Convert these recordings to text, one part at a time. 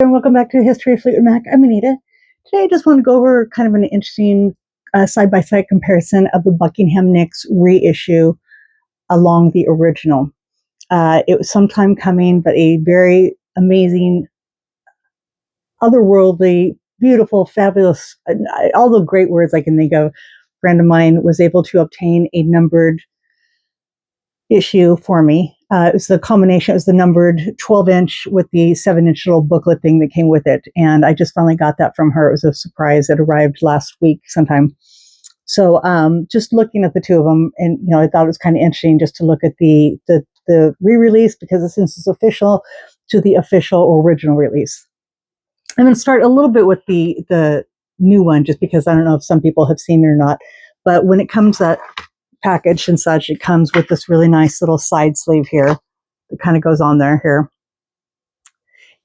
And welcome back to the History of Fleetwood Mac. I'm Anita. Today I just want to go over kind of an interesting side-by-side comparison of the Buckingham Nicks reissue along the original. It was some time coming, but a very amazing, otherworldly, beautiful, fabulous, all the great words I can think of. A friend of mine was able to obtain a numbered issue for me. It was the combination, it was the numbered 12-inch with the 7-inch little booklet thing that came with it. And I just finally got that from her. It was a surprise. It arrived last week sometime. So just looking at the two of them, and I thought it was kind of interesting just to look at the re-release, because since it's official, to the official original release. I'm going to start a little bit with the new one, just because I don't know if some people have seen it or not. But when it comes that packaged and such, it comes with this really nice little side sleeve here that kind of goes on there here.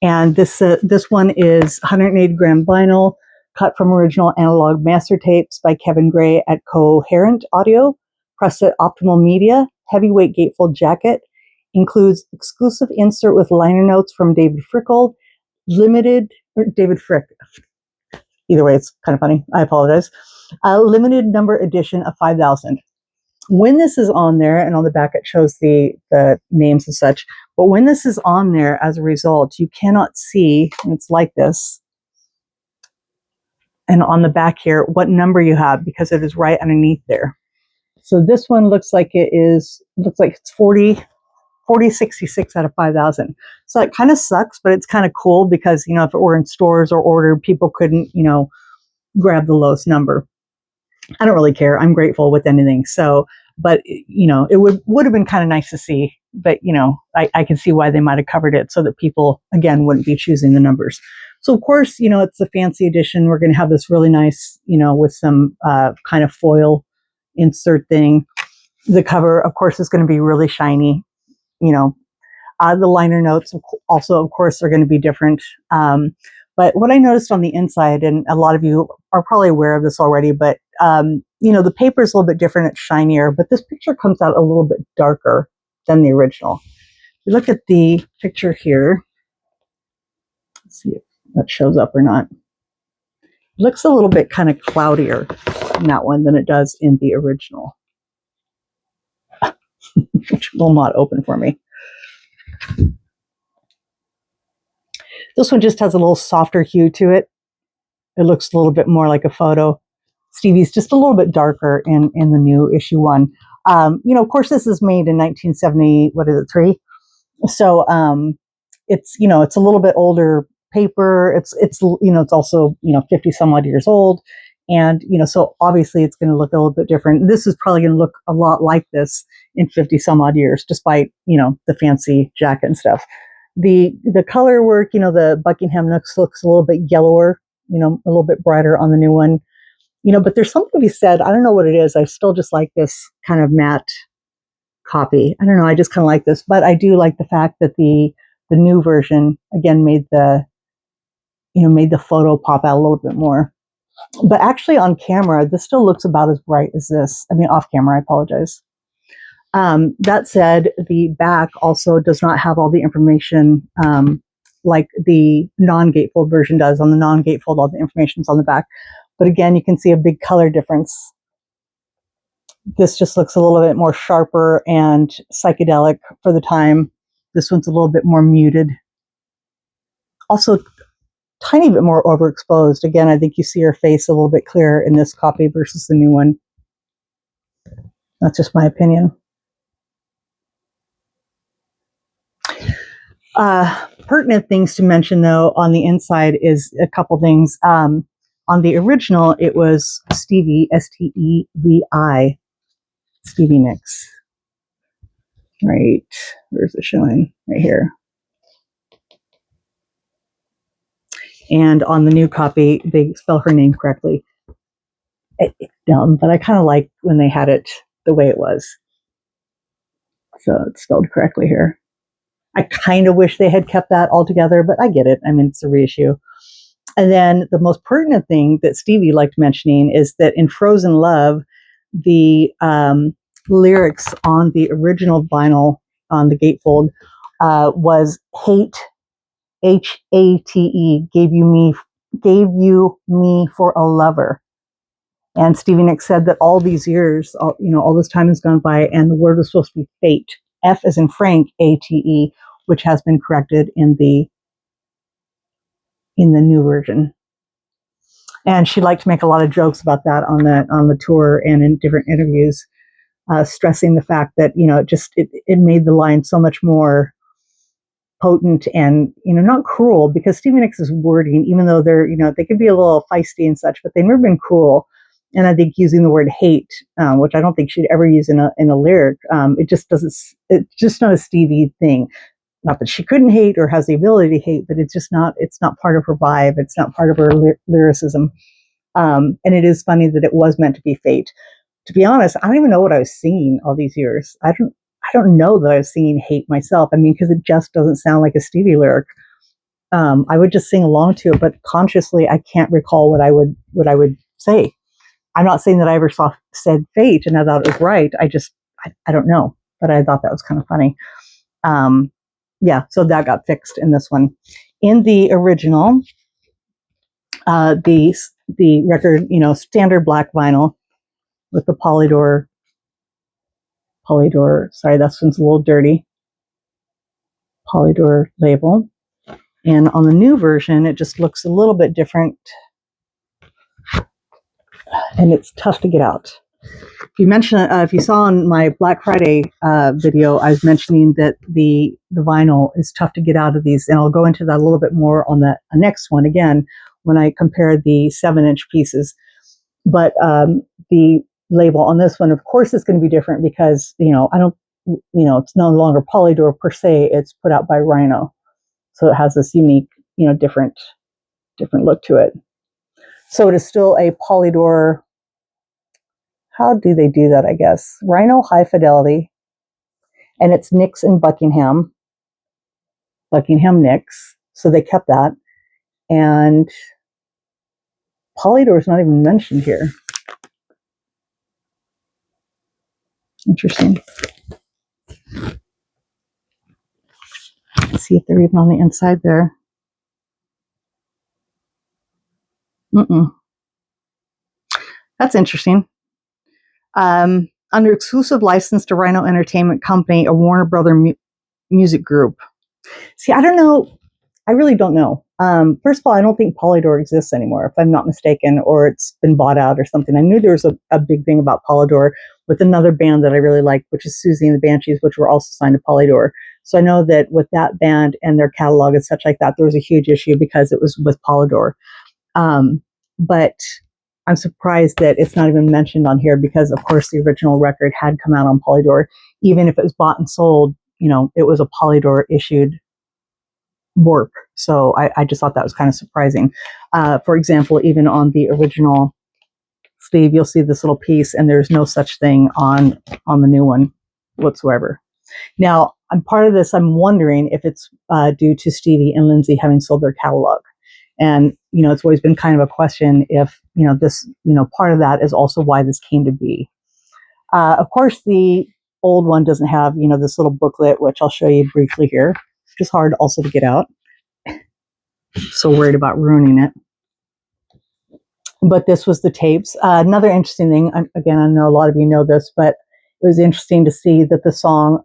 And this one is 180-gram vinyl, cut from original analog master tapes by Kevin Gray at Coherent Audio, pressed at Optimal Media, heavyweight gatefold jacket, includes exclusive insert with liner notes from David Frick. Either way, it's kind of funny. I apologize. Limited number edition of 5,000. When this is on there, and on the back it shows the names and such, but when this is on there, as a result, you cannot see, and it's like this, and on the back here, what number you have, because it is right underneath there. So this one looks like it's 4066 out of 5,000. So it kind of sucks, but it's kind of cool, because, if it were in stores or ordered, people couldn't, grab the lowest number. I don't really care. I'm grateful with anything. So, but it would have been kind of nice to see, but I can see why they might have covered it so that people, again, wouldn't be choosing the numbers. So of course, it's the fancy edition. We're going to have this really nice, with some kind of foil insert thing. The cover, of course, is going to be really shiny. The liner notes also, of course, are going to be different. But what I noticed on the inside, and a lot of you are probably aware of this already, but the paper is a little bit different, it's shinier, but this picture comes out a little bit darker than the original. If you look at the picture here, let's see if that shows up or not. It looks a little bit kind of cloudier in that one than it does in the original, which will not open for me. This one just has a little softer hue to it. It looks a little bit more like a photo. Stevie's just a little bit darker in the new issue one. Of course, this is made in 1973. So it's a little bit older paper. It's also 50 some odd years old, and so obviously it's going to look a little bit different. This is probably going to look a lot like this in 50 some odd years, despite the fancy jacket and stuff. The color work, the Buckingham Nicks looks a little bit yellower, a little bit brighter on the new one. But there's something to be said. I don't know what it is. I still just like this kind of matte copy. I don't know. I just kind of like this, but I do like the fact that the new version again made the photo pop out a little bit more. But actually on camera, this still looks about as bright as this. I mean, off camera, I apologize. That said, the back also does not have all the information like the non-gatefold version does. On the non-gatefold, all the information is on the back. But again, you can see a big color difference. This just looks a little bit more sharper and psychedelic for the time. This one's a little bit more muted. Also, tiny bit more overexposed. Again, I think you see her face a little bit clearer in this copy versus the new one. That's just my opinion. Pertinent things to mention, though, on the inside is a couple things. On the original, it was Stevie, S-T-E-V-I, Stevie Nicks. Right, where's it showing? Right here. And on the new copy, they spell her name correctly. It's dumb, but I kind of like when they had it the way it was. So it's spelled correctly here. I kind of wish they had kept that all together, but I get it. I mean, it's a reissue. And then the most pertinent thing that Stevie liked mentioning is that in Frozen Love, the lyrics on the original vinyl on the Gatefold was hate HATE, gave you me for a lover. And Stevie Nicks said that all these years, all this time has gone by, and the word was supposed to be fate. F as in Frank, ATE, which has been corrected in the new version. And she liked to make a lot of jokes about that on the tour and in different interviews, stressing the fact that it made the line so much more potent and not cruel, because Stevie Nicks' wording, even though they could be a little feisty and such, but they've never been cruel. And I think using the word hate, which I don't think she'd ever use in a lyric, it's just not a Stevie thing. Not that she couldn't hate or has the ability to hate, but it's not part of her vibe. It's not part of her lyricism. And it is funny that it was meant to be fate. To be honest, I don't even know what I was singing all these years. I don't know that I was singing hate myself. I mean, because it just doesn't sound like a Stevie lyric. I would just sing along to it, but consciously I can't recall what I would say. I'm not saying that I ever said fate and I thought it was right. I don't know, but I thought that was kind of funny. So that got fixed in this one. In the original, the record, standard black vinyl with the Polydor. Sorry, that one's a little dirty. Polydor label. And on the new version, it just looks a little bit different. And it's tough to get out. If you saw on my Black Friday video, I was mentioning that the vinyl is tough to get out of these, and I'll go into that a little bit more on the next one again when I compare the 7-inch pieces. But the label on this one, of course, is going to be different because it's no longer Polydor per se; it's put out by Rhino, so it has this unique, different look to it. So it is still a Polydor. How do they do that, I guess? Rhino High Fidelity. And it's Nicks and Buckingham. Buckingham Nicks. So they kept that. And Polydor is not even mentioned here. Interesting. Let's see if they're even on the inside there. That's interesting. Under exclusive license to Rhino Entertainment Company, a Warner Brother music group. See, I don't know. I really don't know. First of all, I don't think Polydor exists anymore, if I'm not mistaken, or it's been bought out or something. I knew there was a big thing about Polydor with another band that I really like, which is Susie and the Banshees, which were also signed to Polydor. So I know that with that band and their catalog and such like that, there was a huge issue because it was with Polydor. But I'm surprised that it's not even mentioned on here because, of course, the original record had come out on Polydor. Even if it was bought and sold, it was a Polydor issued work. So I just thought that was kind of surprising. For example, even on the original sleeve, you'll see this little piece, and there's no such thing on the new one whatsoever. Now, part of this, I'm wondering if it's due to Stevie and Lindsay having sold their catalog. And, it's always been kind of a question if, this, part of that is also why this came to be. Of course, the old one doesn't have, this little booklet, which I'll show you briefly here, which is hard also to get out. So worried about ruining it. But this was the tapes. Another interesting thing, again, I know a lot of you know this, but it was interesting to see that the song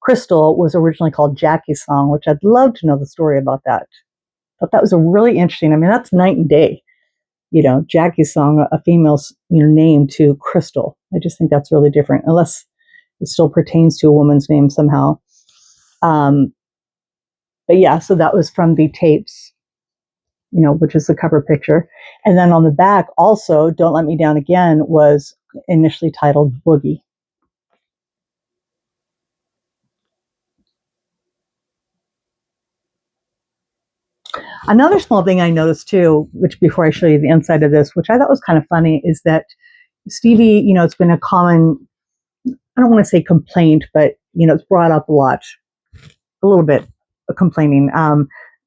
Crystal was originally called Jackie's Song, which I'd love to know the story about that. But that was a really interesting, that's night and day. Jackie's Song, a female's name to Crystal. I just think that's really different, unless it still pertains to a woman's name somehow. But yeah, so that was from the tapes, which is the cover picture. And then on the back also, Don't Let Me Down Again was initially titled Boogie. Another small thing I noticed too, which before I show you the inside of this, which I thought was kind of funny, is that Stevie, it's been a common, I don't want to say complaint, but, it's brought up a little bit of complaining,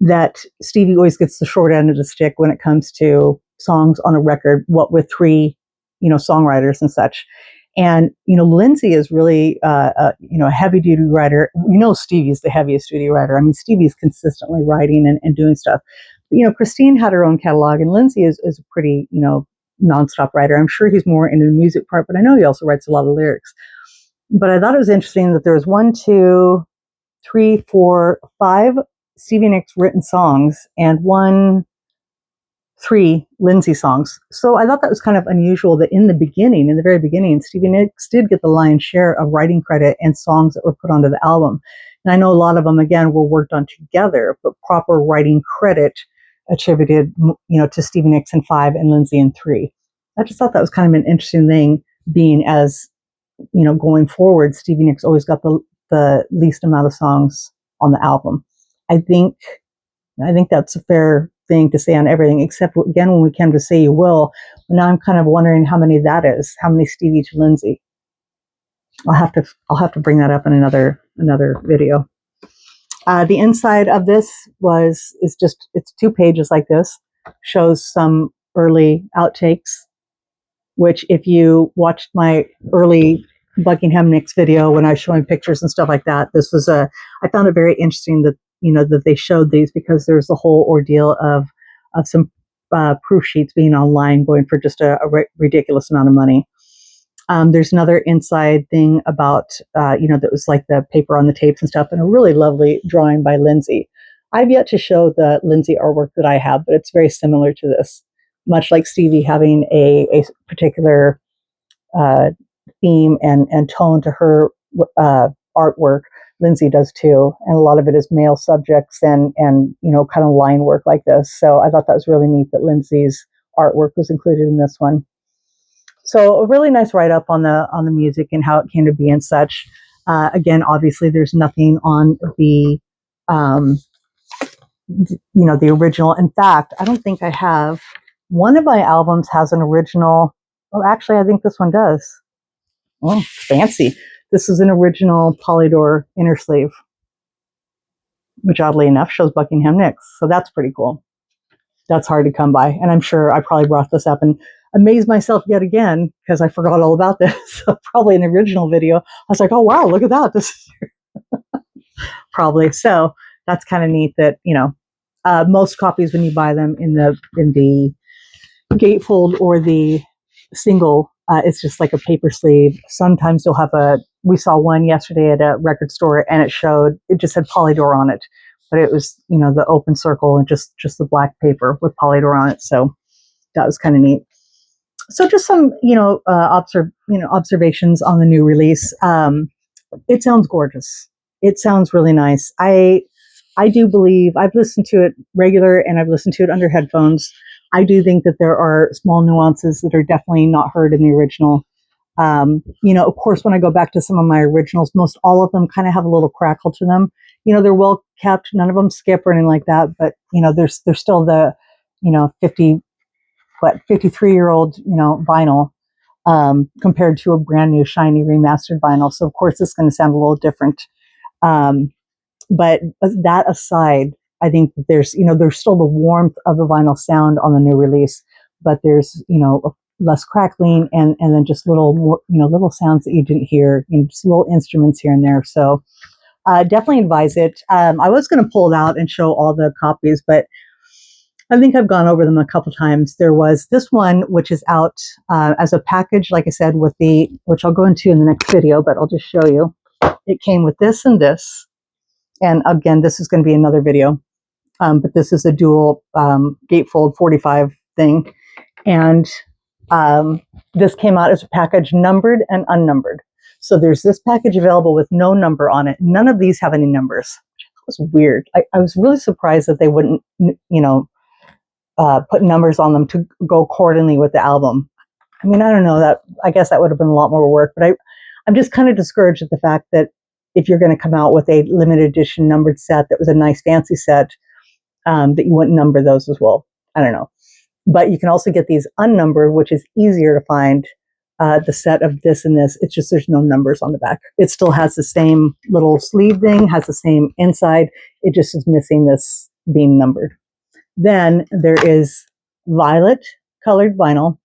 that Stevie always gets the short end of the stick when it comes to songs on a record, what with 3, songwriters and such. And, Lindsay is really, a heavy duty writer. Stevie's the heaviest duty writer. I mean, Stevie's consistently writing and doing stuff. But, Christine had her own catalog, and Lindsay is a pretty, nonstop writer. I'm sure he's more into the music part, but I know he also writes a lot of lyrics. But I thought it was interesting that there was 1, 2, 3, 4, 5 Stevie Nicks written songs and 3 Lindsay songs. So I thought that was kind of unusual that in the very beginning, Stevie Nicks did get the lion's share of writing credit and songs that were put onto the album. And I know a lot of them, again, were worked on together, but proper writing credit attributed, to Stevie Nicks in 5 and Lindsay in 3. I just thought that was kind of an interesting thing, being as, going forward, Stevie Nicks always got the least amount of songs on the album. I think that's a fair thing to say on everything, except again when we came to Say You Will. Now I'm kind of wondering how many that is. How many Stevie to Lindsay? I'll have to bring that up in another video. The inside of this it's 2 pages like this. Shows some early outtakes, which if you watched my early Buckingham Nicks video when I was showing pictures and stuff like that, I found it very interesting that that they showed these, because there's the whole ordeal of some proof sheets being online going for just a ridiculous amount of money. There's another inside thing about, that was like the paper on the tapes and stuff, and a really lovely drawing by Lindsay. I've yet to show the Lindsay artwork that I have, but it's very similar to this, much like Stevie having a particular theme and tone to her artwork. Lindsay does too, and a lot of it is male subjects and kind of line work like this. So I thought that was really neat that Lindsay's artwork was included in this one. So a really nice write-up on the music and how it came to be and such. Again, obviously, there's nothing on the the original. In fact, I don't think I have. One of my albums has an original. Well, actually, I think this one does. Oh, fancy. This is an original Polydor inner sleeve, which oddly enough shows Buckingham Nicks. So that's pretty cool. That's hard to come by. And I'm sure I probably brought this up and amazed myself yet again, because I forgot all about this. So probably in the original video, I was like, oh, wow, look at that. This is probably. So that's kind of neat that, most copies when you buy them in the Gatefold or the single, it's just like a paper sleeve. Sometimes you'll have we saw one yesterday at a record store, and it just said Polydor on it, but it was, the open circle and just the black paper with Polydor on it. So that was kind of neat. So just some, observations on the new release. It sounds gorgeous. It sounds really nice. I do believe I've listened to it regular and I've listened to it under headphones. I do think that there are small nuances that are definitely not heard in the original. Of course, when I go back to some of my originals, most all of them kind of have a little crackle to them. They're well kept. None of them skip or anything like that. But, there's still the, 53-year-old, vinyl, compared to a brand new shiny remastered vinyl. So of course it's going to sound a little different. But that aside, I think that there's still the warmth of the vinyl sound on the new release, but there's, less crackling and then just little more, little sounds that you didn't hear, just little instruments here and there. So definitely advise it. I was going to pull it out and show all the copies, but I think I've gone over them a couple times. There was this one, which is out as a package, like I said, which I'll go into in the next video, but I'll just show you. It came with this and this. And again, this is going to be another video. But this is a dual Gatefold 45 thing. And this came out as a package numbered and unnumbered. So there's this package available with no number on it. None of these have any numbers. It was weird. I was really surprised that they wouldn't, put numbers on them to go accordingly with the album. I mean, I don't know, I guess that would have been a lot more work, but I'm just kind of discouraged at the fact that if you're going to come out with a limited edition numbered set that was a nice fancy set, that you wouldn't number those as well. I don't know. But you can also get these unnumbered, which is easier to find, the set of this and this. It's just there's no numbers on the back. It still has the same little sleeve thing, has the same inside. It just is missing this being numbered. Then there is violet colored vinyl,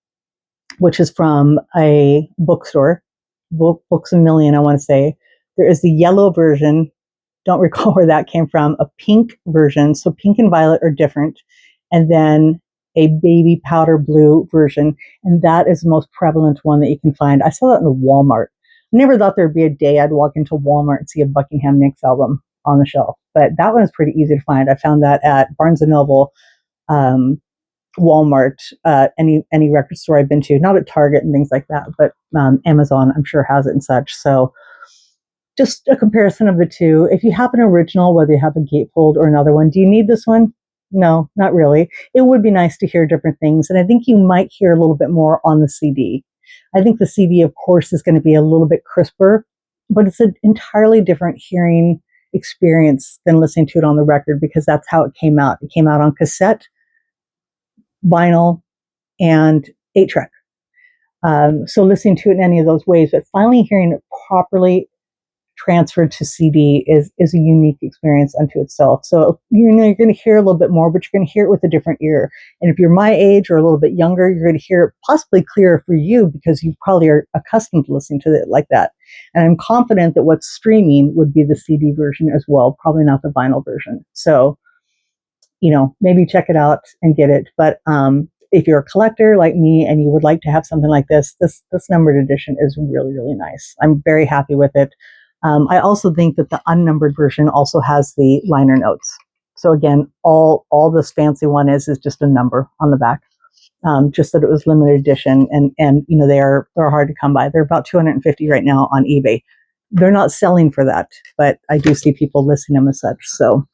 which is from a bookstore. Books a Million, I want to say. There is the yellow version. Don't recall where that came from. A pink version. So pink and violet are different. And then a baby powder blue version. And that is the most prevalent one that you can find. I saw that in the Walmart. I never thought there'd be a day I'd walk into Walmart and see a Buckingham Nicks album on the shelf. But that one is pretty easy to find. I found that at Barnes & Noble, Walmart, any record store I've been to, not at Target and things like that, but Amazon, I'm sure, has it and such. So just a comparison of the two. If you have an original, whether you have a Gatefold or another one, do you need this one? No, not really. It would be nice to hear different things. And I think you might hear a little bit more on the CD. I think the CD, of course, is going to be a little bit crisper, but it's an entirely different hearing experience than listening to it on the record, because that's how it came out. It came out on cassette, vinyl, and 8-track. So listening to it in any of those ways, but finally hearing it properly transferred to CD is a unique experience unto itself. So, you're going to hear a little bit more, but you're going to hear it with a different ear. And if you're my age or a little bit younger, you're going to hear it possibly clearer for you because you probably are accustomed to listening to it like that. And I'm confident that what's streaming would be the CD version as well, probably not the vinyl version. So, maybe check it out and get it. But if you're a collector like me and you would like to have something like this numbered edition is really, really nice. I'm very happy with it. I also think that the unnumbered version also has the liner notes. So again, all this fancy one is just a number on the back. Just that it was limited edition, and they're hard to come by. They're about $250 right now on eBay. They're not selling for that, but I do see people listing them as such. So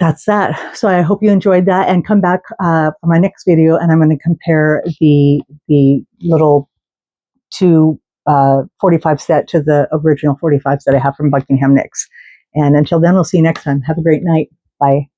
that's that. So I hope you enjoyed that, and come back for my next video, and I'm going to compare the little 45 set to the original 45 set I have from Buckingham Nicks. And until then, we'll see you next time. Have a great night. Bye.